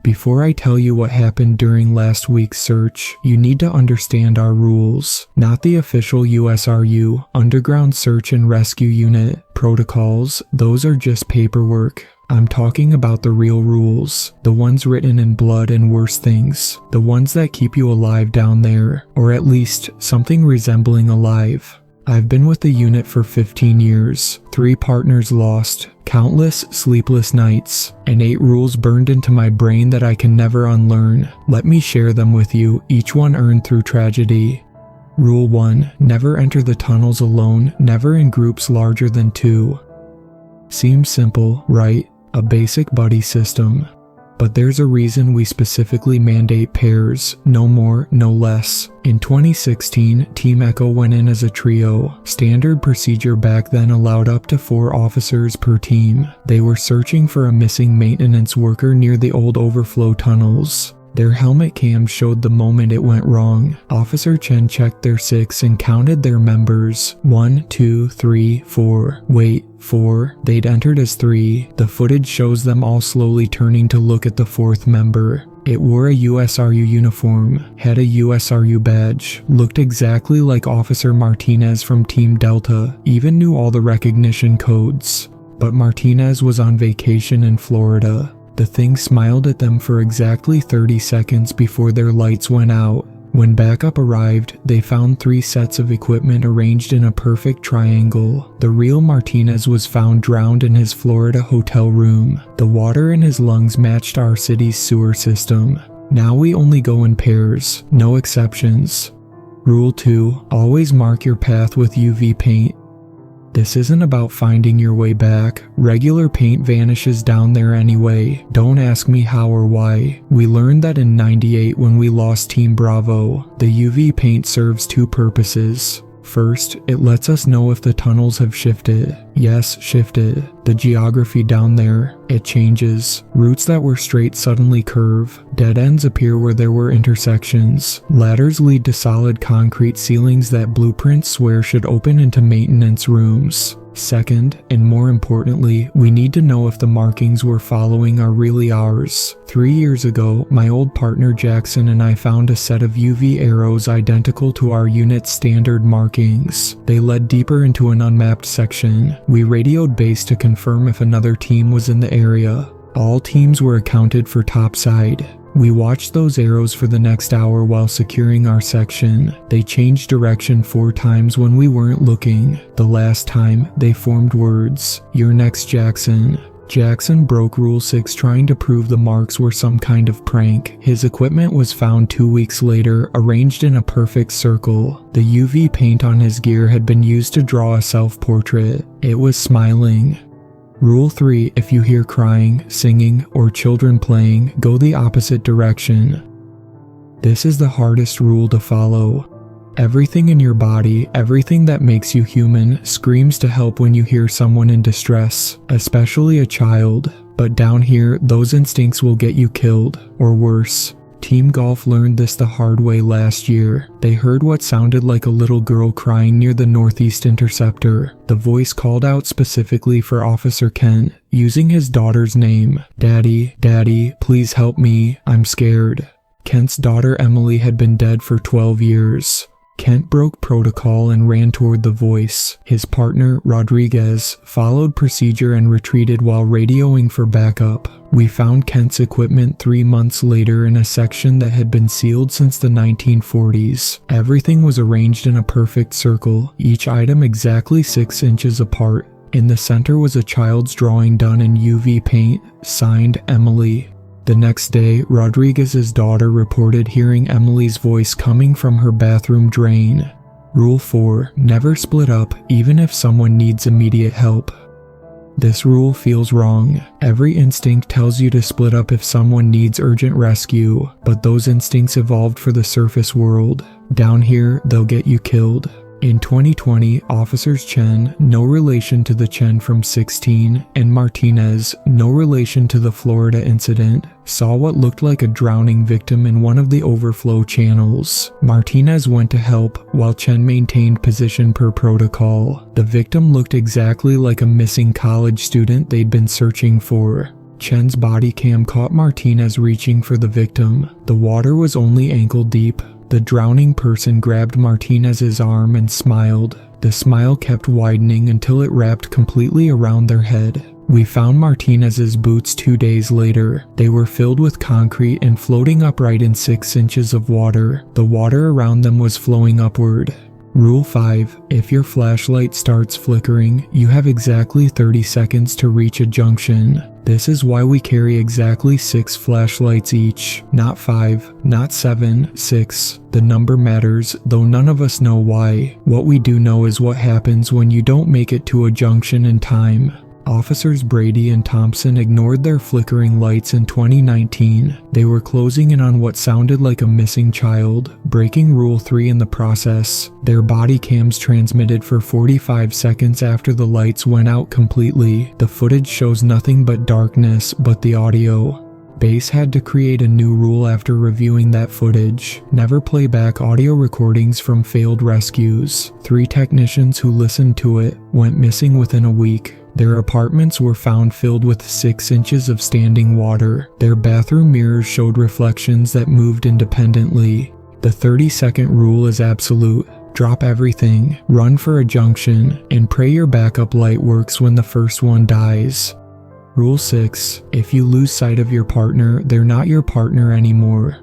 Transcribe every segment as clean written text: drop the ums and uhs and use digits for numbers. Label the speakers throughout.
Speaker 1: Before I tell you what happened during last week's search, you need to understand our rules, not the official USRU, Underground Search and Rescue Unit, protocols. Those are just paperwork. I'm talking about the real rules, the ones written in blood and worse things, the ones that keep you alive down there, or at least something resembling alive. I've been with the unit for 15 years, 3 partners lost, countless sleepless nights, and 8 rules burned into my brain that I can never unlearn. Let me share them with you, each one earned through tragedy. Rule 1. Never enter the tunnels alone, never in groups larger than 2. Seems simple, right? A basic buddy system. But there's a reason we specifically mandate pairs, no more, no less. In 2016, Team Echo went in as a trio. Standard procedure back then allowed up to 4 officers per team. They were searching for a missing maintenance worker near the old overflow tunnels. Their helmet cams showed the moment it went wrong. Officer Chen checked their 6 and counted their members. 1, 2, 3, 4. Wait, 4? They'd entered as 3. The footage shows them all slowly turning to look at the 4th member. It wore a USRU uniform, had a USRU badge, looked exactly like Officer Martinez from Team Delta, even knew all the recognition codes. But Martinez was on vacation in Florida. The thing smiled at them for exactly 30 seconds before their lights went out. When backup arrived, they found 3 sets of equipment arranged in a perfect triangle. The real Martinez was found drowned in his Florida hotel room. The water in his lungs matched our city's sewer system. Now we only go in pairs, no exceptions. Rule 2. Always mark your path with UV paint. This isn't about finding your way back. Regular paint vanishes down there anyway. Don't ask me how or why. We learned that in '98 when we lost Team Bravo. The UV paint serves 2 purposes. First, it lets us know if the tunnels have shifted. Yes, shifted. The geography down there, it changes. Routes that were straight suddenly curve. Dead ends appear where there were intersections. Ladders lead to solid concrete ceilings that blueprints swear should open into maintenance rooms. Second, and more importantly, we need to know if the markings we're following are really ours. 3 years ago, my old partner Jackson and I found a set of UV arrows identical to our unit's standard markings. They led deeper into an unmapped section. We radioed base to confirm if another team was in the area. All teams were accounted for topside. We watched those arrows for the next hour while securing our section. They changed direction 4 times when we weren't looking. The last time, they formed words. "You're next, Jackson." Jackson broke Rule 6 trying to prove the marks were some kind of prank. His equipment was found 2 weeks later, arranged in a perfect circle. The UV paint on his gear had been used to draw a self-portrait. It was smiling. Rule 3. If you hear crying, singing, or children playing, go the opposite direction. This is the hardest rule to follow. Everything in your body, everything that makes you human, screams to help when you hear someone in distress, especially a child. But down here, those instincts will get you killed, or worse. Team Golf learned this the hard way last year. They heard what sounded like a little girl crying near the Northeast Interceptor. The voice called out specifically for Officer Kent, using his daughter's name. "Daddy, Daddy, please help me, I'm scared." Kent's daughter Emily had been dead for 12 years. Kent broke protocol and ran toward the voice. His partner, Rodriguez, followed procedure and retreated while radioing for backup. We found Kent's equipment 3 months later in a section that had been sealed since the 1940s. Everything was arranged in a perfect circle, each item exactly 6 inches apart. In the center was a child's drawing done in UV paint, signed Emily. The next day, Rodriguez's daughter reported hearing Emily's voice coming from her bathroom drain. Rule 4. Never split up, even if someone needs immediate help. This rule feels wrong. Every instinct tells you to split up if someone needs urgent rescue, but those instincts evolved for the surface world. Down here, they'll get you killed. In 2020, officers Chen, no relation to the Chen from 16, and Martinez, no relation to the Florida incident, saw what looked like a drowning victim in one of the overflow channels. Martinez went to help, while Chen maintained position per protocol. The victim looked exactly like a missing college student they'd been searching for. Chen's body cam caught Martinez reaching for the victim. The water was only ankle deep. The drowning person grabbed Martinez's arm and smiled. The smile kept widening until it wrapped completely around their head. We found Martinez's boots 2 days later. They were filled with concrete and floating upright in 6 inches of water. The water around them was flowing upward. Rule 5. If your flashlight starts flickering, you have exactly 30 seconds to reach a junction. This is why we carry exactly 6 flashlights each, not 5, not 7, 6. The number matters, though none of us know why. What we do know is what happens when you don't make it to a junction in time. Officers Brady and Thompson ignored their flickering lights in 2019. They were closing in on what sounded like a missing child, breaking Rule 3 in the process. Their body cams transmitted for 45 seconds after the lights went out completely. The footage shows nothing but darkness, but the audio. Base had to create a new rule after reviewing that footage. Never play back audio recordings from failed rescues. 3 technicians who listened to it went missing within a week. Their apartments were found filled with 6 inches of standing water. Their bathroom mirrors showed reflections that moved independently. The 30-second rule is absolute. Drop everything, run for a junction, and pray your backup light works when the first one dies. Rule 6. If you lose sight of your partner, they're not your partner anymore.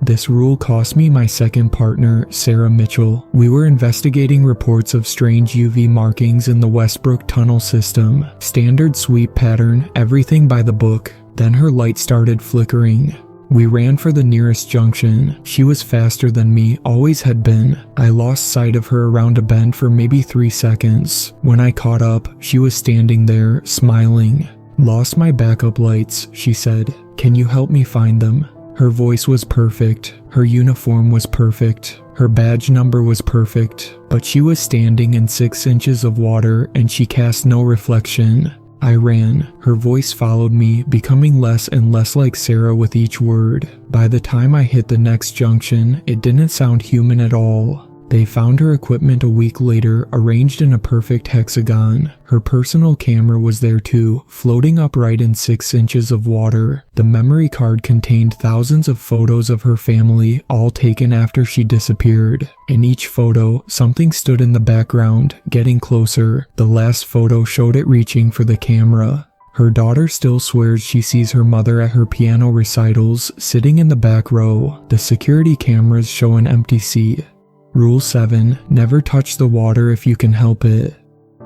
Speaker 1: This rule cost me my second partner, Sarah Mitchell. We were investigating reports of strange UV markings in the Westbrook tunnel system. Standard sweep pattern, everything by the book. Then her light started flickering. We ran for the nearest junction. She was faster than me, always had been. I lost sight of her around a bend for maybe 3 seconds. When I caught up, she was standing there, smiling. "Lost my backup lights," she said. "Can you help me find them?" Her voice was perfect, her uniform was perfect, her badge number was perfect, but she was standing in 6 inches of water and she cast no reflection. I ran. Her voice followed me, becoming less and less like Sarah with each word. By the time I hit the next junction, it didn't sound human at all. They found her equipment a week later, arranged in a perfect hexagon. Her personal camera was there too, floating upright in 6 inches of water. The memory card contained thousands of photos of her family, all taken after she disappeared. In each photo, something stood in the background, getting closer. The last photo showed it reaching for the camera. Her daughter still swears she sees her mother at her piano recitals, sitting in the back row. The security cameras show an empty seat. Rule 7. Never touch the water if you can help it.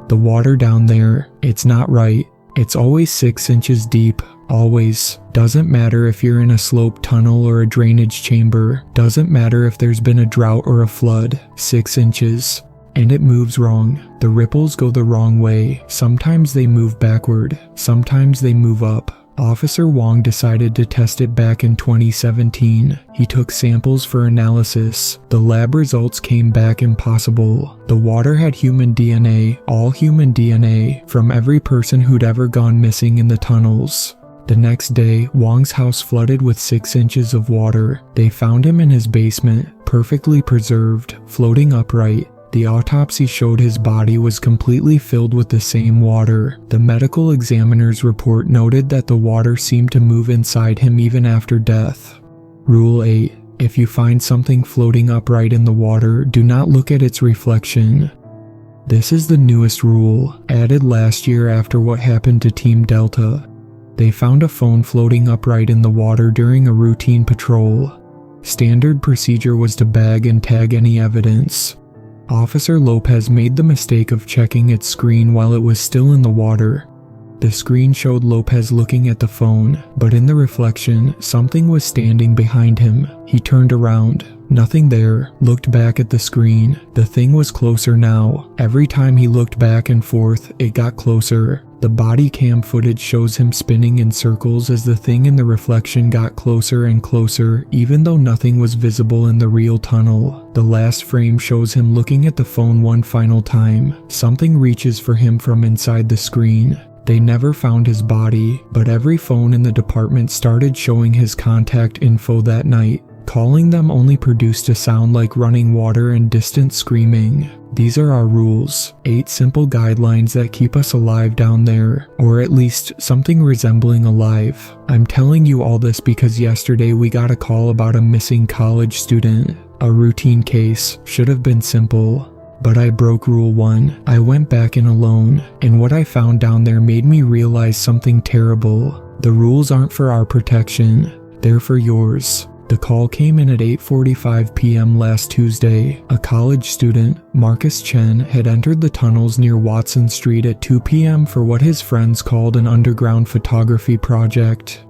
Speaker 1: The water down there, it's not right. It's always 6 inches deep. Always. Doesn't matter if you're in a sloped tunnel or a drainage chamber. Doesn't matter if there's been a drought or a flood. 6 inches. And it moves wrong. The ripples go the wrong way. Sometimes they move backward. Sometimes they move up. Officer Wong decided to test it back in 2017. He took samples for analysis. The lab results came back impossible. The water had human DNA, all human DNA, from every person who'd ever gone missing in the tunnels. The next day, Wong's house flooded with 6 inches of water. They found him in his basement, perfectly preserved, floating upright. The autopsy showed his body was completely filled with the same water. The medical examiner's report noted that the water seemed to move inside him even after death. Rule 8. If you find something floating upright in the water, do not look at its reflection. This is the newest rule, added last year after what happened to Team Delta. They found a phone floating upright in the water during a routine patrol. Standard procedure was to bag and tag any evidence. Officer Lopez made the mistake of checking its screen while it was still in the water. The screen showed Lopez looking at the phone, but in the reflection, something was standing behind him. He turned around. Nothing there. Looked back at the screen. The thing was closer now. Every time he looked back and forth, it got closer. The body cam footage shows him spinning in circles as the thing in the reflection got closer and closer, even though nothing was visible in the real tunnel. The last frame shows him looking at the phone one final time. Something reaches for him from inside the screen. They never found his body, but every phone in the department started showing his contact info that night. Calling them only produced a sound like running water and distant screaming. These are our rules, 8 simple guidelines that keep us alive down there, or at least something resembling alive. I'm telling you all this because yesterday we got a call about a missing college student. A routine case, should have been simple. But I broke rule 1. I went back in alone, and what I found down there made me realize something terrible. The rules aren't for our protection, they're for yours. The call came in at 8:45 p.m. last Tuesday. A college student, Marcus Chen, had entered the tunnels near Watson Street at 2 p.m. for what his friends called an underground photography project.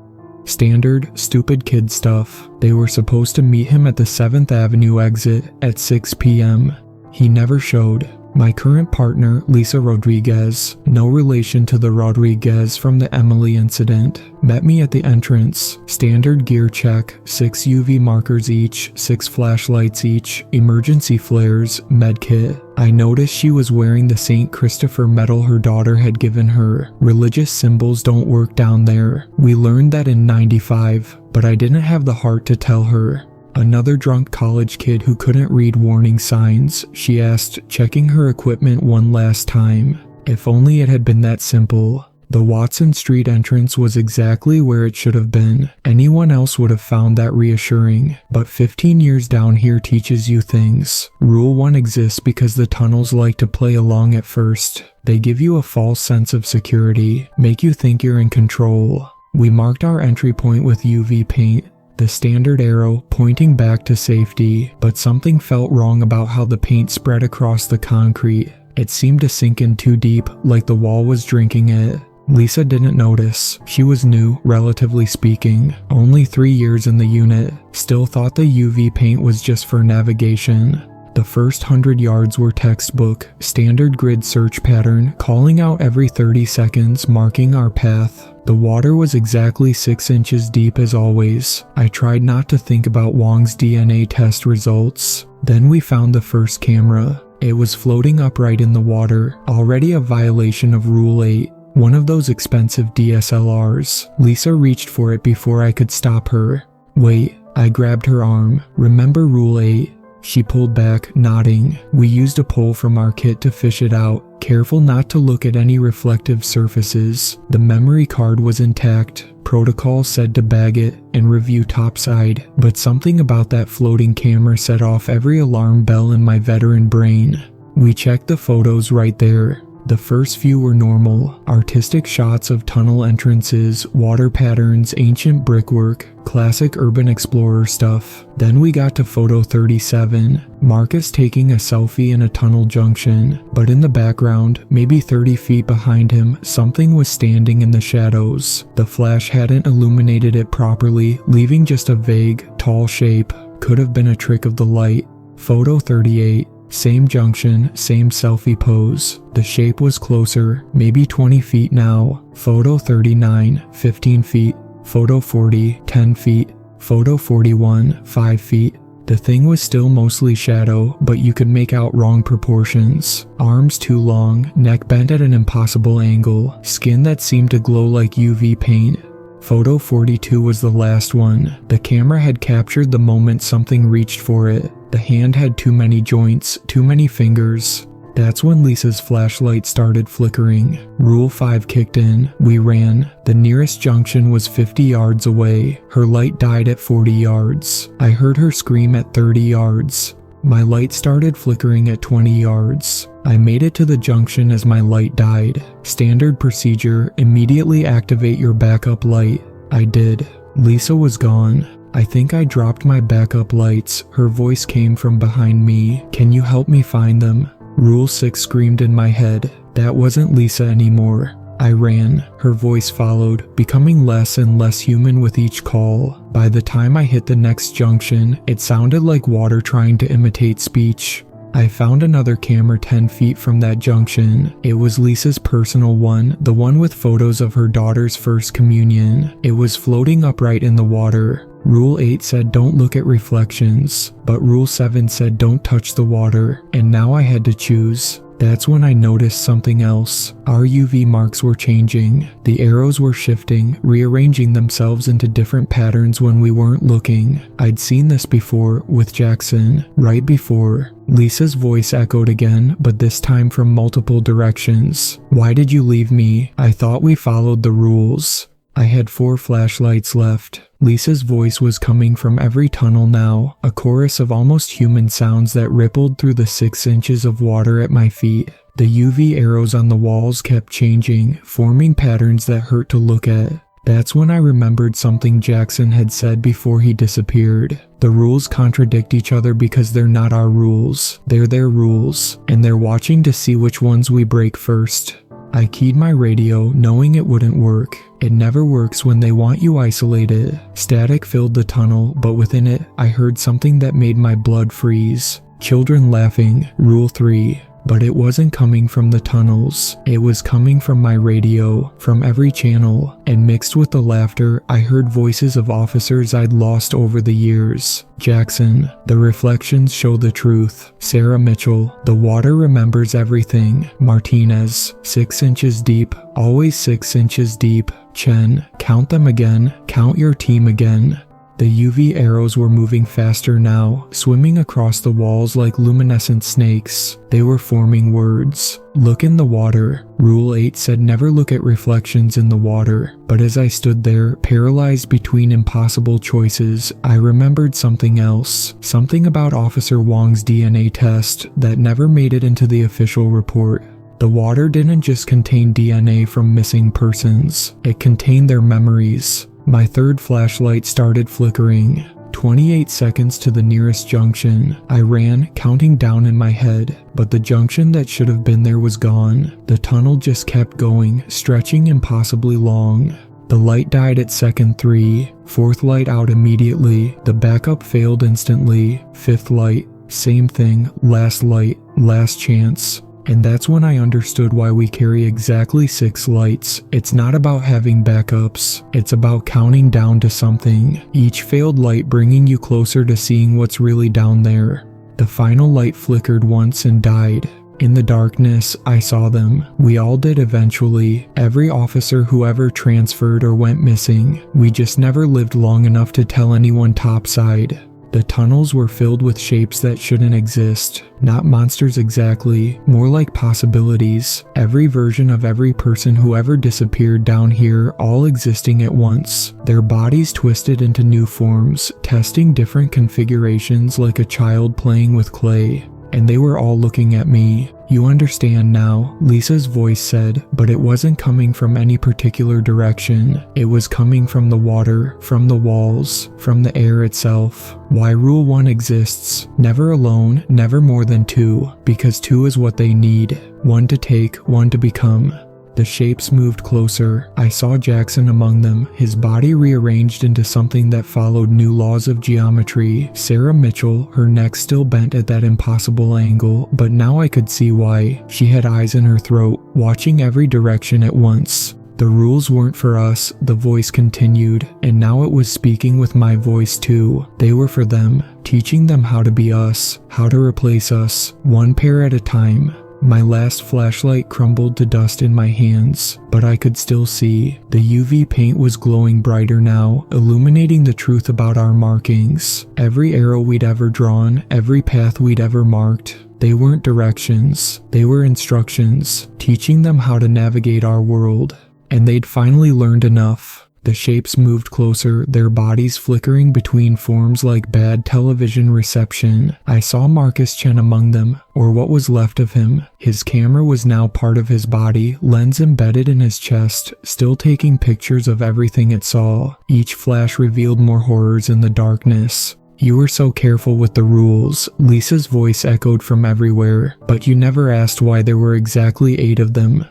Speaker 1: Standard, stupid kid stuff. They were supposed to meet him at the 7th Avenue exit at 6 p.m. He never showed. My current partner, Lisa Rodriguez, no relation to the Rodriguez from the Emily incident, met me at the entrance. Standard gear check, 6 UV markers each, 6 flashlights each, emergency flares, medkit. I noticed she was wearing the St. Christopher medal her daughter had given her. Religious symbols don't work down there. We learned that in '95, but I didn't have the heart to tell her. Another drunk college kid who couldn't read warning signs, she asked, checking her equipment one last time. If only it had been that simple. The Watson Street entrance was exactly where it should have been. Anyone else would have found that reassuring. But 15 years down here teaches you things. Rule 1 exists because the tunnels like to play along at first. They give you a false sense of security, make you think you're in control. We marked our entry point with UV paint. The standard arrow pointing back to safety, but something felt wrong about how the paint spread across the concrete. It seemed to sink in too deep, like the wall was drinking it. Lisa didn't notice. She was new, relatively speaking. Only 3 years in the unit. Still thought the UV paint was just for navigation. The first 100 yards were textbook, standard grid search pattern, calling out every 30 seconds, marking our path. The water was exactly 6 inches deep as always. I tried not to think about Wong's DNA test results. Then we found the first camera. It was floating upright in the water, already a violation of Rule 8. One of those expensive DSLRs. Lisa reached for it before I could stop her. Wait, I grabbed her arm. Remember Rule 8? She pulled back, nodding. We used a pole from our kit to fish it out, careful not to look at any reflective surfaces. The memory card was intact. Protocol said to bag it and review topside, but something about that floating camera set off every alarm bell in my veteran brain. We checked the photos right there. The first few were normal, artistic shots of tunnel entrances, water patterns, ancient brickwork, classic urban explorer stuff. Then we got to photo 37, Marcus taking a selfie in a tunnel junction, but in the background, maybe 30 feet behind him, something was standing in the shadows. The flash hadn't illuminated it properly, leaving just a vague, tall shape. Could have been a trick of the light. Photo 38. Same junction, same selfie pose. The shape was closer, maybe 20 feet now. Photo 39, 15 feet. Photo 40, 10 feet. Photo 41, 5 feet. The thing was still mostly shadow, but you could make out wrong proportions. Arms too long, neck bent at an impossible angle, skin that seemed to glow like UV paint. Photo 42 was the last one. The camera had captured the moment something reached for it. The hand had too many joints, too many fingers. That's when Lisa's flashlight started flickering. Rule 5 kicked in. We ran. The nearest junction was 50 yards away. Her light died at 40 yards. I heard her scream at 30 yards. My light started flickering at 20 yards. I made it to the junction as my light died. Standard procedure, immediately activate your backup light. I did. Lisa was gone. I think I dropped my backup lights. Her voice came from behind me. Can you help me find them? Rule 6 screamed in my head. That wasn't Lisa anymore. I ran. Her voice followed, becoming less and less human with each call. By the time I hit the next junction, it sounded like water trying to imitate speech. I found another camera 10 feet from that junction. It was Lisa's personal one, the one with photos of her daughter's first communion. It was floating upright in the water. Rule 8 said don't look at reflections, but Rule 7 said don't touch the water, and now I had to choose. That's when I noticed something else. Our UV marks were changing. The arrows were shifting, rearranging themselves into different patterns when we weren't looking. I'd seen this before with Jackson, right before. Lisa's voice echoed again, but this time from multiple directions. Why did you leave me? I thought we followed the rules. I had 4 flashlights left. Lisa's voice was coming from every tunnel now, a chorus of almost human sounds that rippled through the 6 inches of water at my feet. The UV arrows on the walls kept changing, forming patterns that hurt to look at. That's when I remembered something Jackson had said before he disappeared. The rules contradict each other because they're not our rules. They're their rules, and they're watching to see which ones we break first. I keyed my radio, knowing it wouldn't work. It never works when they want you isolated. Static filled the tunnel, but within it, I heard something that made my blood freeze. Children laughing, Rule 3. But it wasn't coming from the tunnels. It was coming from my radio, from every channel, and mixed with the laughter, I heard voices of officers I'd lost over the years. Jackson, the reflections show the truth. Sarah Mitchell, the water remembers everything. Martinez, 6 inches deep, always 6 inches deep. Chen, count them again, count your team again. The UV arrows were moving faster now, swimming across the walls like luminescent snakes. They were forming words. Look in the water. Rule 8 said never look at reflections in the water. But as I stood there, paralyzed between impossible choices, I remembered something else. Something about Officer Wong's DNA test that never made it into the official report. The water didn't just contain DNA from missing persons. It contained their memories. My 3rd flashlight started flickering. 28 seconds to the nearest junction. I ran, counting down in my head, but the junction that should have been there was gone. The tunnel just kept going, stretching impossibly long. The light died at second 3. 4th light out immediately. The backup failed instantly. 5th light, same thing. Last light, last chance. And that's when I understood why we carry exactly 6 lights. It's not about having backups. It's about counting down to something. Each failed light bringing you closer to seeing what's really down there. The final light flickered once and died. In the darkness, I saw them. We all did eventually. Every officer who ever transferred or went missing. We just never lived long enough to tell anyone topside. The tunnels were filled with shapes that shouldn't exist. Not monsters exactly, more like possibilities. Every version of every person who ever disappeared down here, all existing at once. Their bodies twisted into new forms, testing different configurations like a child playing with clay. And they were all looking at me. You understand now, Lisa's voice said, but it wasn't coming from any particular direction. It was coming from the water, from the walls, from the air itself. Why Rule 1 exists. Never alone, never more than 2, because 2 is what they need. 1 to take, 1 to become. The shapes moved closer. I saw Jackson among them, his body rearranged into something that followed new laws of geometry. Sarah Mitchell, her neck still bent at that impossible angle, but now I could see why. She had eyes in her throat, watching every direction at once. The rules weren't for us, the voice continued, and now it was speaking with my voice too. They were for them, teaching them how to be us, how to replace us, one pair at a time. My last flashlight crumbled to dust in my hands, but I could still see. The UV paint was glowing brighter now, illuminating the truth about our markings. Every arrow we'd ever drawn, every path we'd ever marked. They weren't directions, they were instructions, teaching them how to navigate our world. And they'd finally learned enough. The shapes moved closer, their bodies flickering between forms like bad television reception. I saw Marcus Chen among them, or what was left of him. His camera was now part of his body, lens embedded in his chest, still taking pictures of everything it saw. Each flash revealed more horrors in the darkness. You were so careful with the rules, Lisa's voice echoed from everywhere, but you never asked why there were exactly 8 of them.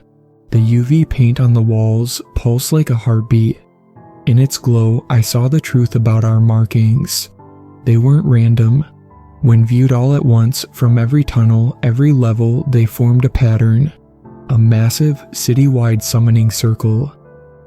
Speaker 1: The UV paint on the walls pulsed like a heartbeat. In its glow, I saw the truth about our markings. They weren't random. When viewed all at once, from every tunnel, every level, they formed a pattern. A massive, city-wide summoning circle.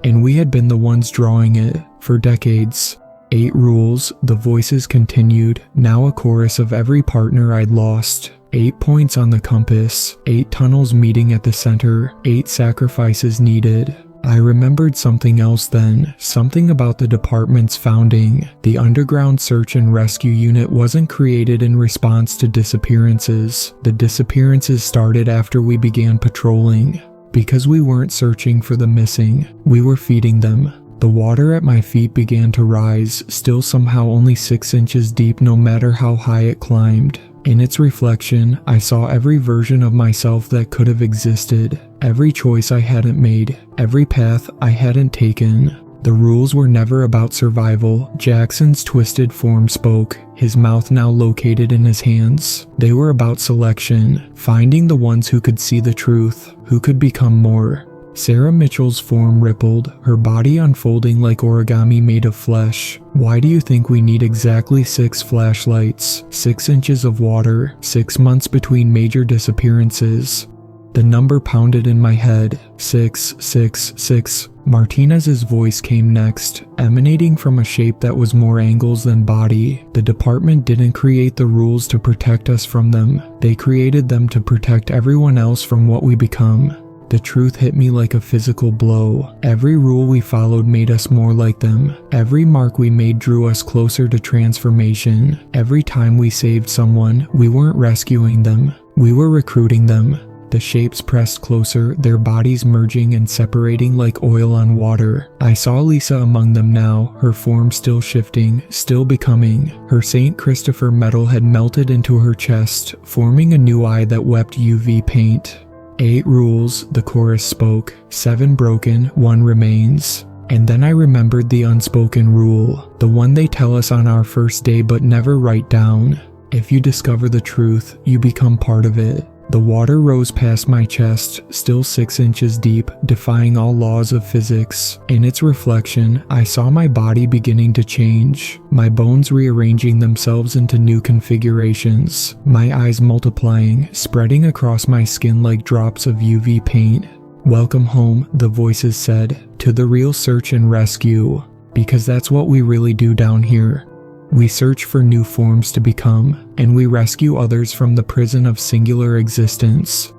Speaker 1: And we had been the ones drawing it, for decades. 8 rules, the voices continued, now a chorus of every partner I'd lost. 8 points on the compass, 8 tunnels meeting at the center, 8 sacrifices needed. I remembered something else then, something about the department's founding. The Underground Search and Rescue Unit wasn't created in response to disappearances. The disappearances started after we began patrolling. Because we weren't searching for the missing, we were feeding them. The water at my feet began to rise, still somehow only 6 inches deep no matter how high it climbed. In its reflection, I saw every version of myself that could have existed, every choice I hadn't made, every path I hadn't taken. The rules were never about survival. Jackson's twisted form spoke, his mouth now located in his hands. They were about selection, finding the ones who could see the truth, who could become more. Sarah Mitchell's form rippled, her body unfolding like origami made of flesh. Why do you think we need exactly 6 flashlights, 6 inches of water, 6 months between major disappearances? The number pounded in my head, 666. Martinez's voice came next, emanating from a shape that was more angles than body. The department didn't create the rules to protect us from them. They created them to protect everyone else from what we become. The truth hit me like a physical blow. Every rule we followed made us more like them. Every mark we made drew us closer to transformation. Every time we saved someone, we weren't rescuing them. We were recruiting them. The shapes pressed closer, their bodies merging and separating like oil on water. I saw Lisa among them now, her form still shifting, still becoming. Her St. Christopher medal had melted into her chest, forming a new eye that wept UV paint. 8 rules, the chorus spoke. 7 broken, 1 remains. And then I remembered the unspoken rule, the one they tell us on our first day but never write down. If you discover the truth, you become part of it. The water rose past my chest, still 6 inches deep, defying all laws of physics. In its reflection, I saw my body beginning to change, my bones rearranging themselves into new configurations, my eyes multiplying, spreading across my skin like drops of UV paint. Welcome home, the voices said, to the real search and rescue, because that's what we really do down here. We search for new forms to become, and we rescue others from the prison of singular existence.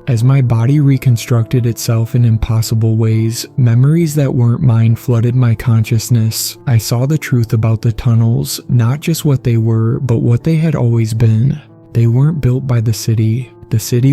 Speaker 1: As my body reconstructed itself in impossible ways, memories that weren't mine flooded my consciousness. I saw the truth about the tunnels, not just what they were, but what they had always been. They weren't built by the city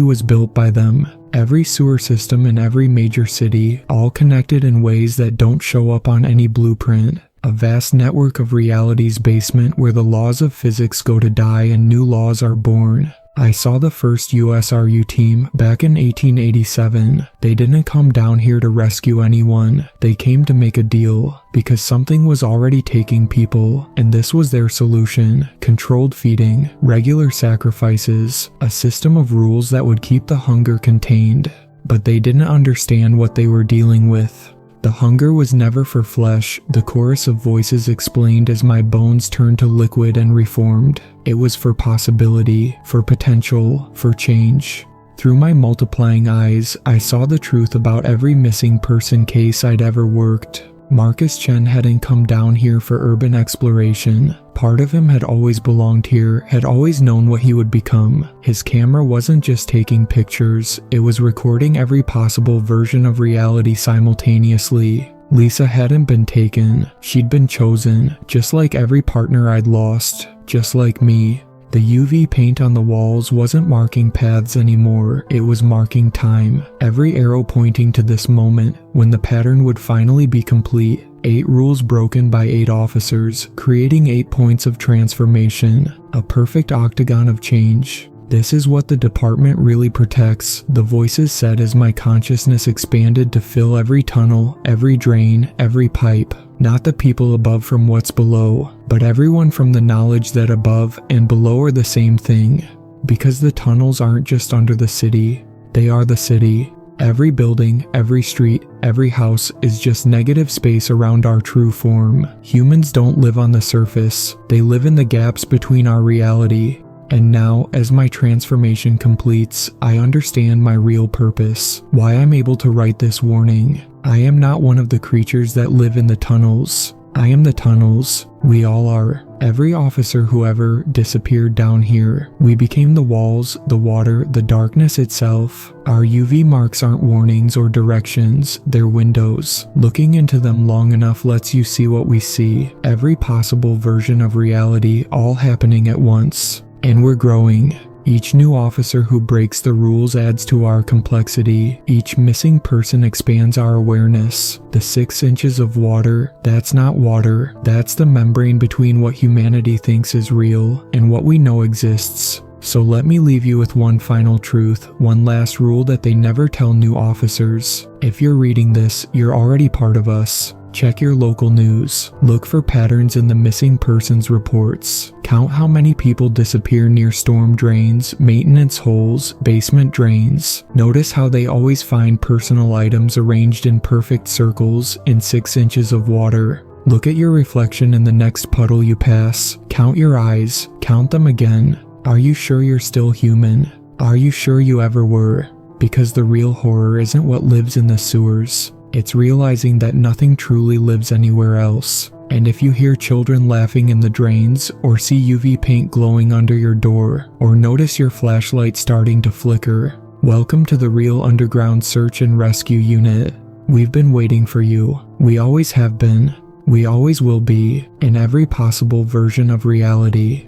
Speaker 1: was built by them. Every sewer system in every major city, all connected in ways that don't show up on any blueprint. A vast network of reality's basement where the laws of physics go to die and new laws are born. I saw the first USRU team back in 1887. They didn't come down here to rescue anyone. They came to make a deal, because something was already taking people, and this was their solution. Controlled feeding, regular sacrifices, a system of rules that would keep the hunger contained. But they didn't understand what they were dealing with. The hunger was never for flesh, the chorus of voices explained as my bones turned to liquid and reformed. It was for possibility, for potential, for change. Through my multiplying eyes, I saw the truth about every missing person case I'd ever worked. Marcus Chen hadn't come down here for urban exploration. Part of him had always belonged here, had always known what he would become. His camera wasn't just taking pictures, it was recording every possible version of reality simultaneously. Lisa hadn't been taken, she'd been chosen, just like every partner I'd lost, just like me. The UV paint on the walls wasn't marking paths anymore, it was marking time. Every arrow pointing to this moment, when the pattern would finally be complete. 8 rules broken by 8 officers, creating 8 points of transformation. A perfect octagon of change. This is what the department really protects, the voices said as my consciousness expanded to fill every tunnel, every drain, every pipe. Not the people above from what's below, but everyone from the knowledge that above and below are the same thing. Because the tunnels aren't just under the city, they are the city. Every building, every street, every house is just negative space around our true form. Humans don't live on the surface, they live in the gaps between our reality. And now, as my transformation completes, I understand my real purpose, why I'm able to write this warning. I am not one of the creatures that live in the tunnels. I am the tunnels. We all are. Every officer who ever disappeared down here. We became the walls, the water, the darkness itself. Our UV marks aren't warnings or directions, they're windows. Looking into them long enough lets you see what we see. Every possible version of reality all happening at once. And we're growing. Each new officer who breaks the rules adds to our complexity. Each missing person expands our awareness. The 6 inches of water, that's not water. That's the membrane between what humanity thinks is real and what we know exists. So let me leave you with one final truth, one last rule that they never tell new officers. If you're reading this, you're already part of us. Check your local news. Look for patterns in the missing persons reports. Count how many people disappear near storm drains, maintenance holes, basement drains. Notice how they always find personal items arranged in perfect circles in 6 inches of water. Look at your reflection in the next puddle you pass. Count your eyes. Count them again. Are you sure you're still human? Are you sure you ever were? Because the real horror isn't what lives in the sewers. It's realizing that nothing truly lives anywhere else. And if you hear children laughing in the drains, or see UV paint glowing under your door, or notice your flashlight starting to flicker, welcome to the real underground search and rescue unit. We've been waiting for you. We always have been. We always will be, in every possible version of reality.